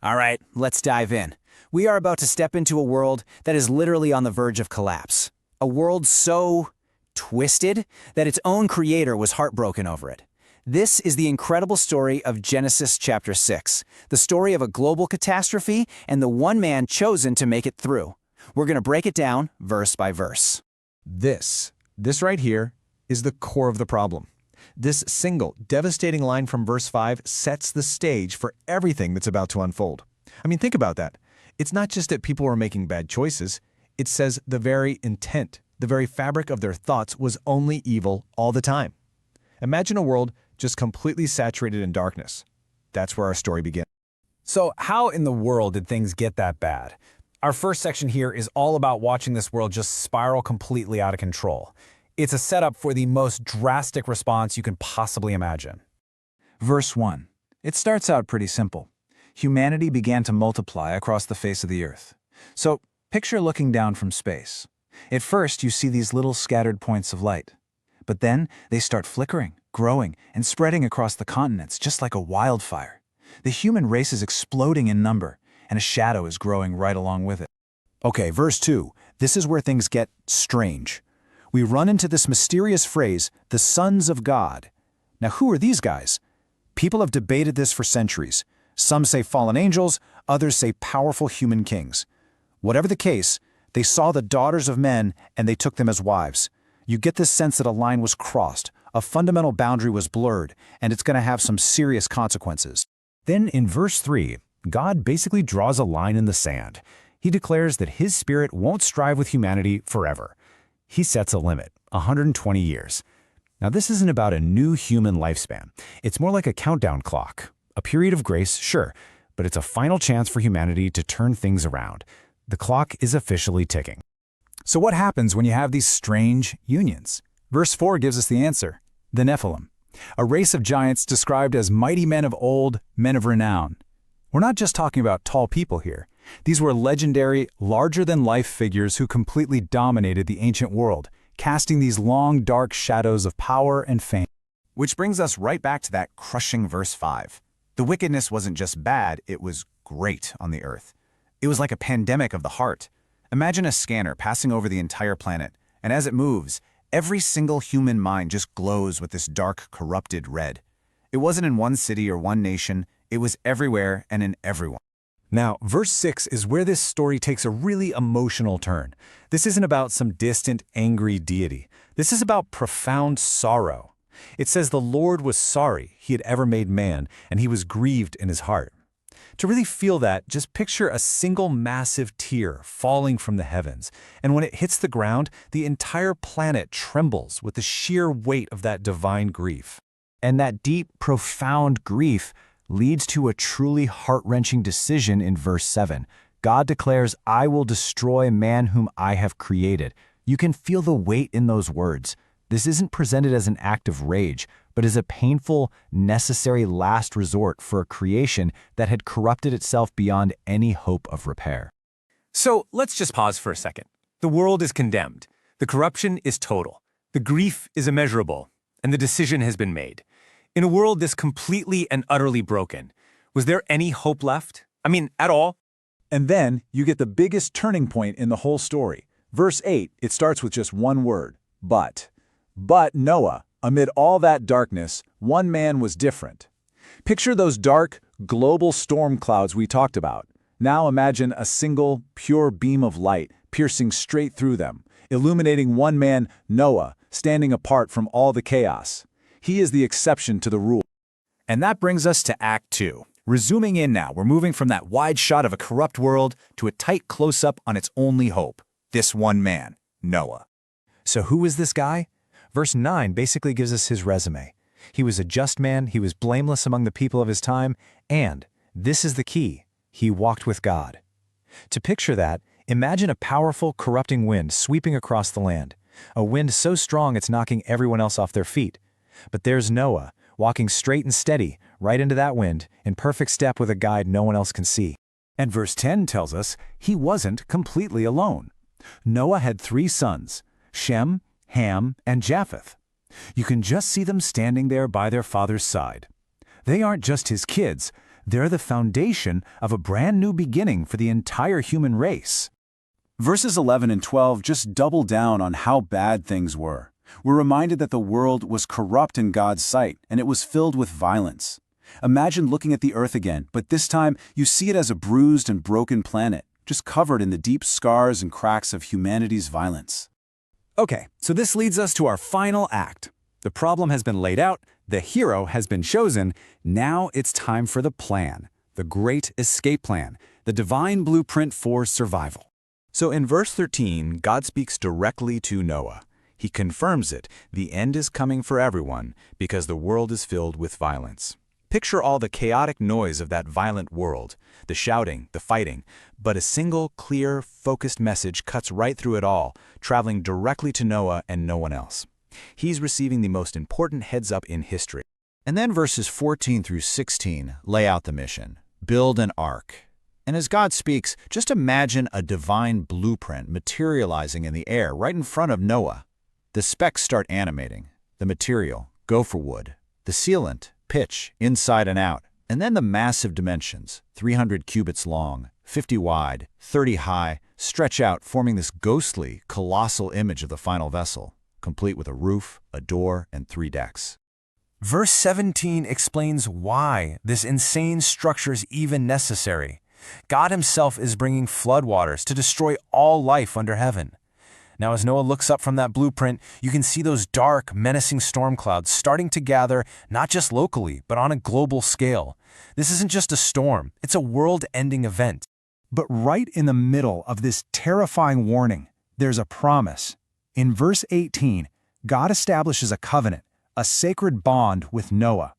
All right, let's dive in. We are about to step into a world that is literally on the verge of collapse. A world so twisted that its own creator was heartbroken over it. This is the incredible story of Genesis chapter 6, the story of a global catastrophe and the one man chosen to make it through. We're going to break it down verse by verse. This right here is the core of the problem. This single, devastating line from verse 5 sets the stage for everything that's about to unfold. I mean, think about that. It's not just that people were making bad choices. It says the very intent, the very fabric of their thoughts was only evil all the time. Imagine a world just completely saturated in darkness. That's where our story begins. So how in the world did things get that bad? Our first section here is all about watching this world just spiral completely out of control. It's a setup for the most drastic response you can possibly imagine. Verse 1. It starts out pretty simple. Humanity began to multiply across the face of the earth. So, picture looking down from space. At first, you see these little scattered points of light. But then, they start flickering, growing, and spreading across the continents just like a wildfire. The human race is exploding in number, and a shadow is growing right along with it. Okay, verse 2. This is where things get strange. We run into this mysterious phrase, the sons of God. Now, who are these guys? People have debated this for centuries. Some say fallen angels, others say powerful human kings. Whatever the case, they saw the daughters of men and they took them as wives. You get this sense that a line was crossed, a fundamental boundary was blurred, and it's going to have some serious consequences. Then in verse 3, God basically draws a line in the sand. He declares that his spirit won't strive with humanity forever. He sets a limit, 120 years. Now this isn't about a new human lifespan. It's more like a countdown clock. A period of grace, sure, but it's a final chance for humanity to turn things around. The clock is officially ticking. So what happens when you have these strange unions? Verse 4 gives us the answer, the Nephilim, a race of giants described as mighty men of old, men of renown. We're not just talking about tall people here. These were legendary, larger-than-life figures who completely dominated the ancient world, casting these long, dark shadows of power and fame. Which brings us right back to that crushing verse 5. The wickedness wasn't just bad, it was great on the earth. It was like a pandemic of the heart. Imagine a scanner passing over the entire planet, and as it moves, every single human mind just glows with this dark, corrupted red. It wasn't in one city or one nation, it was everywhere and in everyone. Now, verse 6 is where this story takes a really emotional turn. This isn't about some distant, angry deity. This is about profound sorrow. It says the Lord was sorry he had ever made man, and he was grieved in his heart. To really feel that, just picture a single massive tear falling from the heavens, and when it hits the ground, the entire planet trembles with the sheer weight of that divine grief. And that deep, profound grief leads to a truly heart-wrenching decision in verse 7. God declares, "I will destroy man whom I have created." You can feel the weight in those words. This isn't presented as an act of rage, but as a painful, necessary last resort for a creation that had corrupted itself beyond any hope of repair. So let's just pause for a second. The world is condemned. The corruption is total. The grief is immeasurable. And the decision has been made. In a world this completely and utterly broken, was there any hope left? I mean, at all? And then you get the biggest turning point in the whole story. Verse 8, it starts with just one word, but. But Noah, amid all that darkness, one man was different. Picture those dark, global storm clouds we talked about. Now imagine a single, pure beam of light piercing straight through them, illuminating one man, Noah, standing apart from all the chaos. He is the exception to the rule. And that brings us to Act 2. We're zooming in now. We're moving from that wide shot of a corrupt world to a tight close-up on its only hope, this one man, Noah. So who is this guy? Verse 9 basically gives us his resume. He was a just man, he was blameless among the people of his time, and, this is the key, he walked with God. To picture that, imagine a powerful, corrupting wind sweeping across the land. A wind so strong it's knocking everyone else off their feet. But there's Noah, walking straight and steady, right into that wind, in perfect step with a guide no one else can see. And verse 10 tells us he wasn't completely alone. Noah had 3 sons, Shem, Ham, and Japheth. You can just see them standing there by their father's side. They aren't just his kids, They're the foundation of a brand new beginning for the entire human race. Verses 11 and 12 just double down on how bad things were. We're reminded that the world was corrupt in God's sight, and it was filled with violence. Imagine looking at the earth again, but this time you see it as a bruised and broken planet, just covered in the deep scars and cracks of humanity's violence. Okay, so this leads us to our final act. The problem has been laid out, the hero has been chosen, now it's time for the plan, the great escape plan, the divine blueprint for survival. So in verse 13, God speaks directly to Noah. He confirms it, the end is coming for everyone because the world is filled with violence. Picture all the chaotic noise of that violent world, the shouting, the fighting, but a single, clear, focused message cuts right through it all, traveling directly to Noah and no one else. He's receiving the most important heads-up in history. And then verses 14 through 16 lay out the mission. Build an ark. And as God speaks, just imagine a divine blueprint materializing in the air right in front of Noah. The specs start animating. The material, gopher wood. The sealant, pitch, inside and out. And then the massive dimensions, 300 cubits long, 50 wide, 30 high, stretch out, forming this ghostly, colossal image of the final vessel, complete with a roof, a door, and 3 decks. Verse 17 explains why this insane structure is even necessary. God himself is bringing floodwaters to destroy all life under heaven. Now, as Noah looks up from that blueprint, you can see those dark, menacing storm clouds starting to gather, not just locally, but on a global scale. This isn't just a storm, it's a world-ending event. But right in the middle of this terrifying warning, there's a promise. In verse 18, God establishes a covenant, a sacred bond with Noah.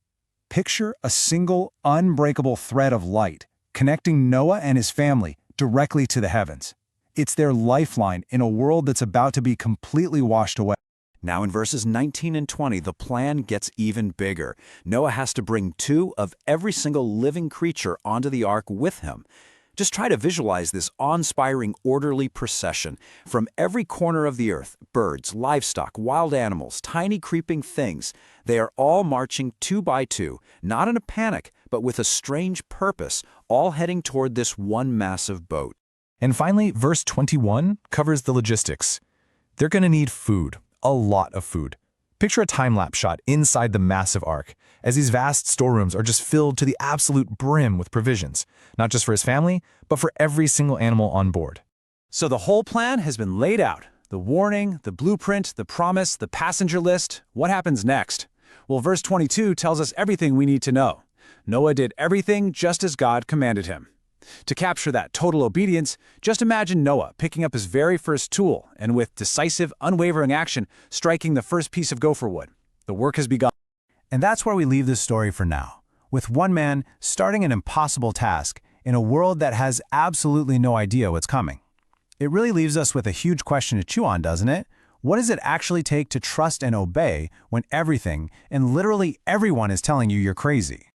Picture a single, unbreakable thread of light connecting Noah and his family directly to the heavens. It's their lifeline in a world that's about to be completely washed away. Now in verses 19 and 20, the plan gets even bigger. Noah has to bring 2 of every single living creature onto the ark with him. Just try to visualize this awe-inspiring, orderly procession. From every corner of the earth, birds, livestock, wild animals, tiny creeping things, they are all marching 2 by 2, not in a panic, but with a strange purpose, all heading toward this one massive boat. And finally, verse 21 covers the logistics. They're going to need food, a lot of food. Picture a time-lapse shot inside the massive ark, as these vast storerooms are just filled to the absolute brim with provisions, not just for his family, but for every single animal on board. So the whole plan has been laid out. The warning, the blueprint, the promise, the passenger list. What happens next? Well, verse 22 tells us everything we need to know. Noah did everything just as God commanded him. To capture that total obedience, just imagine Noah picking up his very first tool and with decisive, unwavering action, striking the first piece of gopher wood. The work has begun. And that's where we leave this story for now, with one man starting an impossible task in a world that has absolutely no idea what's coming. It really leaves us with a huge question to chew on, doesn't it? What does it actually take to trust and obey when everything and literally everyone is telling you you're crazy?